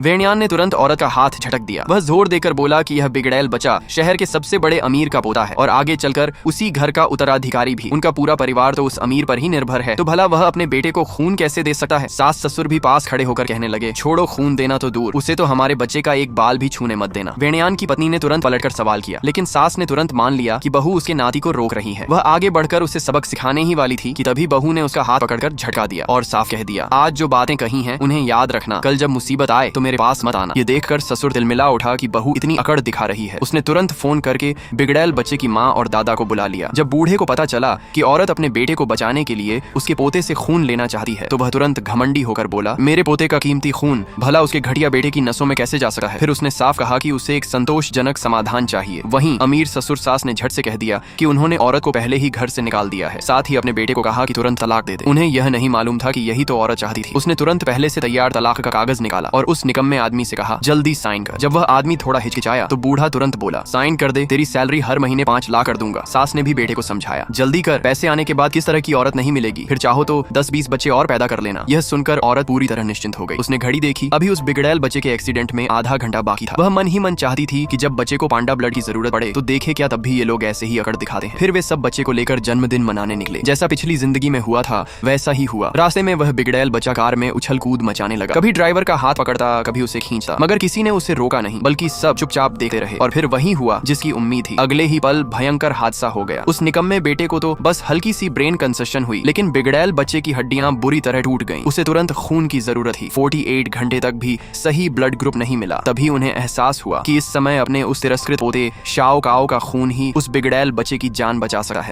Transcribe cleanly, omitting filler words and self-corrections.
वेणियान ने तुरंत औरत का हाथ झटक दिया। वह जोर देकर बोला कि यह बिगड़ैल बच्चा शहर के सबसे बड़े अमीर का पोता है और आगे चलकर उसी घर का उत्तराधिकारी भी। उनका पूरा परिवार तो उस अमीर पर ही निर्भर है, तो भला वह अपने बेटे को खून कैसे दे सकता है। सास ससुर भी पास खड़े होकर कहने लगे, छोड़ो खून देना तो दूर, उसे तो हमारे बच्चे का एक बाल भी छूने मत देना। वेणियान की पत्नी ने तुरंत पलटकर सवाल किया, लेकिन सास ने तुरंत मान लिया कि बहू उसके नाती को रोक रही है। वह आगे बढ़कर उसे सबक सिखाने ही वाली थी कि तभी बहू ने उसका हाथ पकड़कर झटका दिया और साफ कह दिया, आज जो बातें कही हैं उन्हें याद रखना, कल जब मुसीबत आए तो मेरे पास मत आना। ये देखकर ससुर तिलमिला उठा कि बहू इतनी अकड़ दिखा रही है। उसने तुरंत फोन करके बिगड़ैल बच्चे की माँ और दादा को बुला लिया। जब बूढ़े को पता चला कि औरत अपने बेटे को बचाने के लिए उसके पोते से खून लेना चाहती है तो वह तुरंत घमंडी होकर बोला, मेरे पोते का कीमती खून भला उसके घटिया बेटे की नसों में कैसे जा सकता है। फिर उसने साफ कहा कि उसे एक संतोषजनक समाधान चाहिए। वहीं अमीर ससुर सास ने झट से कह दिया कि उन्होंने औरत को पहले ही घर से निकाल दिया है। साथ ही अपने बेटे को कहा कि तुरंत तलाक दे दे। उन्हें यह नहीं मालूम था कि यही तो औरत चाहती थी। उसने तुरंत पहले से तैयार तलाक का कागज निकाला और उस निकम्मे आदमी से कहा, जल्दी साइन कर। जब वह आदमी थोड़ा हिचकिचाया तो बूढ़ा तुरंत बोला, साइन कर दे, तेरी सैलरी हर महीने 5 लाख कर दूंगा। सास ने भी बेटे को समझाया, जल्दी कर, पैसे आने के बाद किस तरह की औरत नहीं मिलेगी, फिर चाहो तो 10-20 बच्चे और पैदा कर लेना। यह सुनकर औरत पूरी तरह निश्चिंत हो गई। उसने घड़ी देखी, अभी उस बिगड़ैल बच्चे के एक्सीडेंट में आधा घंटा बाकी था। वह मन ही मन चाहती थी कि जब बच्चे को पांडा ब्लड की जरूरत पड़े तो देखे क्या तब भी ये लोग ऐसे ही अकड़ दिखाते हैं। फिर वे सब बच्चे को लेकर जन्मदिन मनाने निकले। जैसा पिछली जिंदगी में हुआ था वैसा ही हुआ। रास्ते में वह बिगड़ैल बच्चा कार में उछल कूद मचाने लगा। कभी ड्राइवर का हाथ पकड़ता, कभी उसे खींचता, मगर किसी ने उसे रोका नहीं, बल्कि सब चुपचाप देखते रहे। और फिर वही हुआ जिसकी उम्मीद थी। अगले ही पल भयंकर हादसा हो गया। उस निकम्मे बेटे को तो बस हल्की सी ब्रेन कंसेशन हुई, लेकिन बिगड़ैल बच्चे की हड्डियां बुरी तरह टूट गईं। उसे तुरंत खून की जरूरत थी। 48 घंटे तक भी सही ब्लड ग्रुप नहीं मिला। तभी उन्हें एहसास हुआ कि इस समय अपने उस तिरस्कृत पोते शाओ काओ का खून ही उस बिगड़ैल बच्चे की जान बचा सकता है।